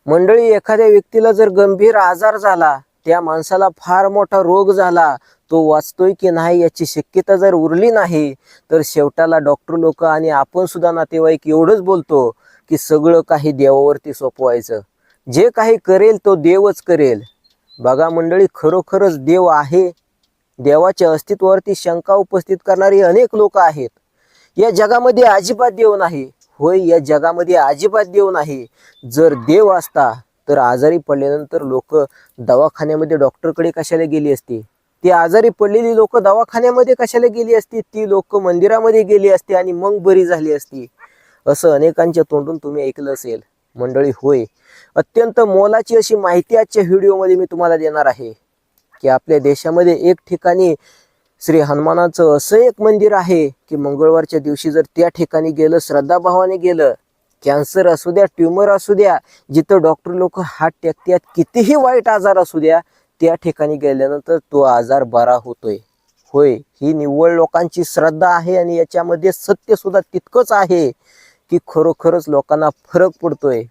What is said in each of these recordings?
मंडळी, एखाद्या व्यक्तीला जर गंभीर आजार झाला, त्या माणसाला फार मोठा रोग झाला, तो वाचतोय की नाही याची शक्यता जर उरली नाही, तर शेवटाला डॉक्टर लोक आणि आपण सुद्धा नातेवाईक एवढंच बोलतो की सगळं काही देवावरती सोपवायचं, जे काही करेल तो देवच करेल. बघा मंडळी, खरोखरच देव आहे. देवाच्या अस्तित्वावरती शंका उपस्थित करणारी अनेक लोक आहेत. या जगामध्ये अजिबात देव नाही. होय, या जगामध्ये अजिबात देव नाही. जर देव असता तर आजारी पडल्यानंतर लोक दवाखान्यामध्ये डॉक्टरकडे कशाला गेली असती? ती आजारी पडलेली लोक दवाखान्यामध्ये कशाला गेली असती? ती लोक मंदिरामध्ये गेली असती आणि मग बरी झाली असती. असं अनेकांच्या तोंडून तुम्ही ऐकलं असेल. मंडळी, होय, अत्यंत मोलाची अशी माहिती आजच्या व्हिडिओमध्ये मी तुम्हाला देणार आहे की आपल्या देशामध्ये एक ठिकाणी श्री हनुमानाचं असं एक मंदिर आहे की मंगळवारच्या दिवशी जर त्या ठिकाणी गेलं, श्रद्धाभावाने गेलं, कॅन्सर असू द्या, ट्यूमर असू द्या, जिथं डॉक्टर लोक हात टेकतात, कितीही वाईट आजार असू द्या, त्या ठिकाणी गेल्यानंतर तो आजार बरा होतोय. होय, ही निव्वळ लोकांची श्रद्धा आहे आणि याच्यामध्ये सत्य सुद्धा तितकंच आहे की खरोखरच लोकांना फरक पडतोय.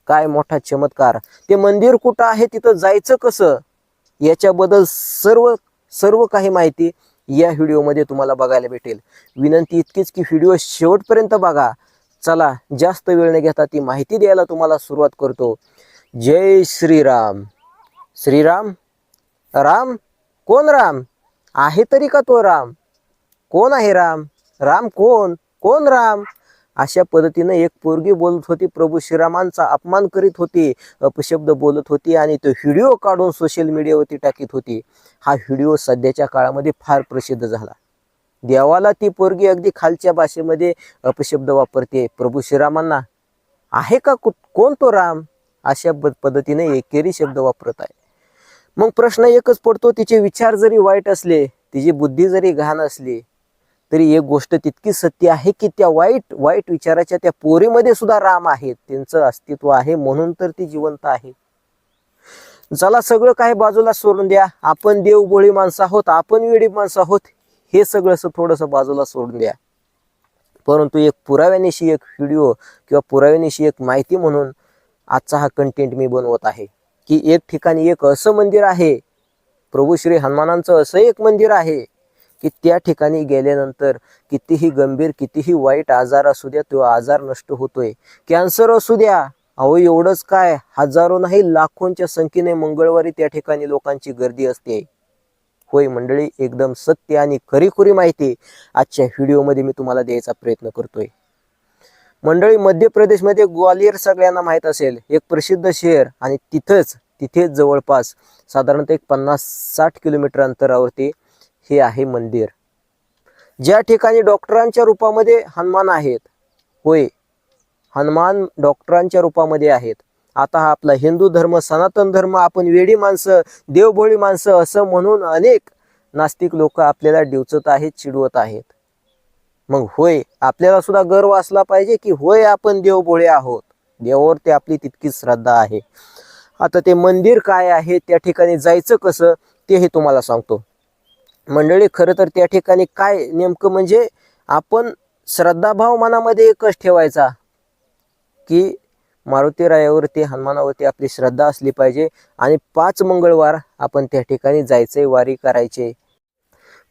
काय मोठा चमत्कार! ते मंदिर कुठं आहे, तिथं जायचं कसं, याच्याबद्दल सर्व सर्व काही माहिती या व्हिडिओमध्ये तुम्हाला बघायला भेटेल. विनंती इतकीच की व्हिडिओ शेवटपर्यंत बघा. चला, जास्त वेळ न घेता ती माहिती द्यायला तुम्हाला सुरुवात करतो. जय श्रीराम. श्रीराम? राम? कोण राम? आहे तरी का तो राम? कोण आहे राम? राम कोण? कोण राम? अशा पद्धतीने एक पोरगी बोलत होती, प्रभू श्रीरामांचा अपमान करीत होती, अपशब्द बोलत होती आणि तो व्हिडिओ काढून सोशल मीडियावरती टाकीत होती. हा व्हिडिओ सध्याच्या काळामध्ये फार प्रसिद्ध झाला. देवाला ती पोरगी अगदी खालच्या भाषेमध्ये अपशब्द वापरते. प्रभू श्रीरामांना आहे का कोण तो राम, अशा पद्धतीने एकेरी शब्द वापरत आहे. मग प्रश्न एकच पडतो, तिचे विचार जरी वाईट असले, तिची बुद्धी जरी घाण असली, तरी एक गोष्ट तितकी सत्य आहे की त्या वाईट विचाराच्या त्या पोरीमध्ये सुद्धा राम आहेत, त्यांचं अस्तित्व आहे, म्हणून तर ती जिवंत आहे. चला, सगळं काही बाजूला सोडून द्या. आपण देवभोळी माणसं आहोत, आपण वेडी माणसं आहोत, हे सगळं थोडंसं बाजूला सोडून द्या. परंतु एक पुराव्यानिशी एक व्हिडिओ किंवा पुराव्यानिशी एक माहिती म्हणून आजचा हा कंटेंट मी बनवत आहे की एक ठिकाणी एक असं मंदिर आहे, प्रभू श्री हनुमानांचं असं एक मंदिर आहे की त्या ठिकाणी गेल्यानंतर कितीही गंभीर, कितीही वाईट आजार असू द्या, तो आजार नष्ट होतोय. कॅन्सर असू द्या, अहो एवढंच काय, हजारो नाही लाखोंच्या संख्येने मंगळवारी त्या ठिकाणी लोकांची गर्दी असते. होय मंडळी, एकदम सत्य आणि खरीखुरी माहिती आजच्या व्हिडिओमध्ये मी तुम्हाला द्यायचा प्रयत्न करतोय. मंडळी, मध्य प्रदेशमध्ये ग्वालियर सगळ्यांना माहीत असेल, एक प्रसिद्ध शहर, आणि तिथेच जवळपास साधारणतः 50-60 किलोमीटर अंतरावरती हे आहे मंदिर, ज्या ठिकाणी डॉक्टरांच्या रूपामध्ये हनुमान आहेत. होय, हनुमान डॉक्टरांच्या रूपामध्ये आहेत. आता हा आपला हिंदू धर्म, सनातन धर्म, आपण वेडी माणसं, देवभोळी माणसं असं म्हणून अनेक नास्तिक लोक आपल्याला डिवचत आहेत, चिडवत आहेत. मग होय, आपल्याला सुद्धा गर्व असला पाहिजे की होय, आपण देवभोळे आहोत, देवावरती आपली तितकीच श्रद्धा आहे. आता ते मंदिर काय आहे, त्या ठिकाणी जायचं कसं, तेही तुम्हाला सांगतो. मंडळी, खरं तर त्या ठिकाणी काय नेमकं म्हणजे आपण श्रद्धाभाव मनामध्ये एकच ठेवायचा की मारुतीरायावरती, हनुमानावरती आपली श्रद्धा असली पाहिजे आणि 5 मंगळवार आपण त्या ठिकाणी जायचंय, वारी करायचे.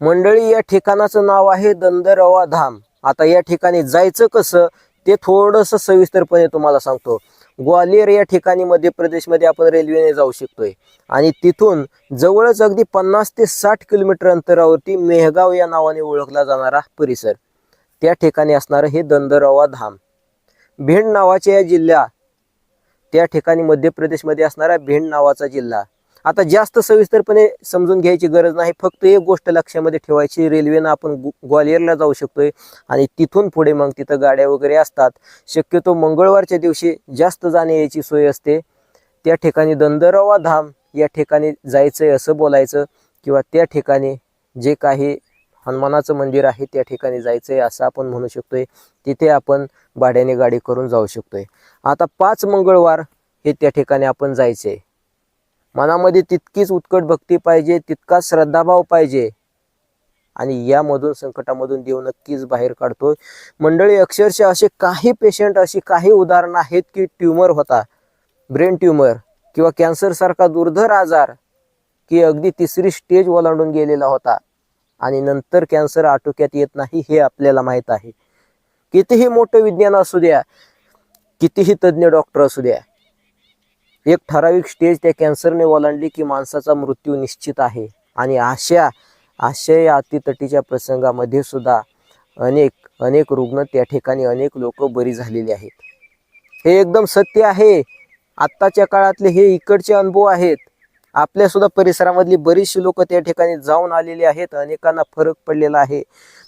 मंडळी, या ठिकाणाचं नाव आहे दंदरवा धाम. आता या ठिकाणी जायचं कसं ते थोडंसं सविस्तरपणे तुम्हाला सांगतो. ग्वालियर या ठिकाणी मध्य प्रदेशमध्ये आपण रेल्वेने जाऊ शकतोय आणि तिथून जवळच अगदी 50 ते 60 किलोमीटर अंतरावरती मेहगाव या नावाने ओळखला जाणारा परिसर, त्या ठिकाणी असणारं हे दंदरवा धाम. भिंड नावाच्या या जिल्हा, त्या ठिकाणी मध्य प्रदेशमध्ये असणारा भिंड नावाचा जिल्हा. आता जास्त सविस्तरपणे समजून घ्यायची गरज नाही, फक्त एक गोष्ट लक्षामध्ये ठेवायची, रेल्वेनं आपण ग्वालियरला जाऊ शकतोय आणि तिथून पुढे मग तिथं गाड्या वगैरे असतात. शक्यतो मंगळवारच्या दिवशी जास्त जाणे यायची सोय असते. त्या ठिकाणी दंदरवा धाम या ठिकाणी जायचंय असं बोलायचं, किंवा त्या ठिकाणी जे काही हनुमानाचं मंदिर आहे त्या ठिकाणी जायचंय असं आपण म्हणू शकतोय. तिथे आपण भाड्याने गाडी करून जाऊ शकतोय. आता 5 मंगळवार हे त्या ठिकाणी आपण जायचंय. मनामध्ये तितकीच उत्कट भक्ती पाहिजे, तितकाच श्रद्धाभाव पाहिजे आणि यामधून, संकटामधून देव नक्कीच बाहेर काढतोय. मंडळी, अक्षरशः असे काही पेशंट, अशी काही उदाहरणं आहेत की ट्यूमर होता, ब्रेन ट्यूमर किंवा कॅन्सर सारखा दुर्धर आजार की अगदी तिसरी स्टेज ओलांडून गेलेला होता आणि नंतर कॅन्सर आटोक्यात येत नाही हे आपल्याला माहित आहे. कितीही मोठं विज्ञान असू द्या, कितीही तज्ज्ञ डॉक्टर असू द्या, एक ठराविक स्टेज त्या कॅन्सरने ओलांडली की माणसाचा मृत्यू निश्चित आहे. आणि अशा या अतितटीच्या प्रसंगामध्ये सुद्धा अनेक रुग्ण त्या ठिकाणी अनेक लोक बरी झालेली आहेत. हे एकदम सत्य आहे. आत्ताच्या काळातले हे इकडचे अनुभव आहेत. आपल्या सुद्धा परिसरामधली बरीचशी लोक त्या ठिकाणी जाऊन आलेली आहेत. अनेकांना फरक पडलेला आहे.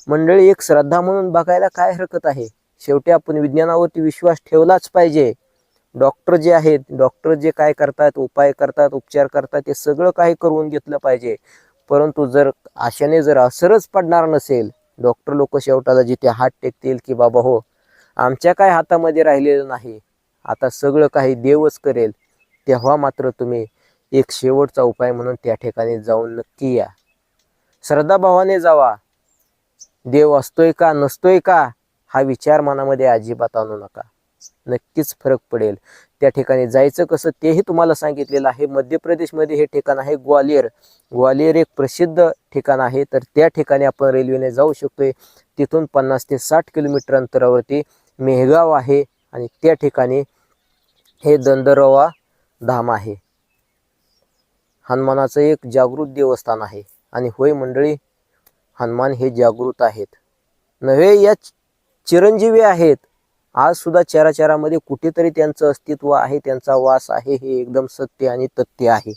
मंडळी, एक श्रद्धा म्हणून बघायला काय हरकत आहे. शेवटी आपण विज्ञानावरती विश्वास ठेवलाच पाहिजे. डॉक्टर जे आहेत, डॉक्टर जे काय करतात, उपाय करतात, उपचार करतात, ते सगळं काही करून घेतलं पाहिजे. परंतु जर आशाने जर असरच पडणार नसेल, डॉक्टर लोक शेवटाला जिथे हात टेकतील की बाबा हो, आमच्या काय हातामध्ये राहिलेलं नाही, आता सगळं काही देवच करेल, तेव्हा मात्र तुम्ही एक शेवटचा उपाय म्हणून त्या ठिकाणी जाऊन नक्की या. श्रद्धाभावाने जावा. देव असतोय का नसतोय का हा विचार मनामध्ये अजिबात आणू नका. नक्कीच फरक पडेल. त्या ठिकाणी जायचं कसं तेही तुम्हाला सांगितलेलं आहे. मध्य प्रदेशमध्ये हे ठिकाण आहे ग्वालियर. ग्वालियर एक प्रसिद्ध ठिकाण आहे. तर त्या ठिकाणी आपण रेल्वेने जाऊ शकतोय. तिथून 50 ते 60 किलोमीटर अंतरावरती मेहगाव आहे आणि त्या ठिकाणी हे दंडोबा धाम आहे. हनुमानाचं एक जागृत देवस्थान आहे. आणि होय मंडळी, हनुमान हे जागृत आहेत नव्हे, या चिरंजीवी आहेत. आज सुद्धा चराचरामध्ये कुठेतरी त्यांचं अस्तित्व आहे, त्यांचा वास आहे. हे एकदम सत्य आणि तथ्य आहे.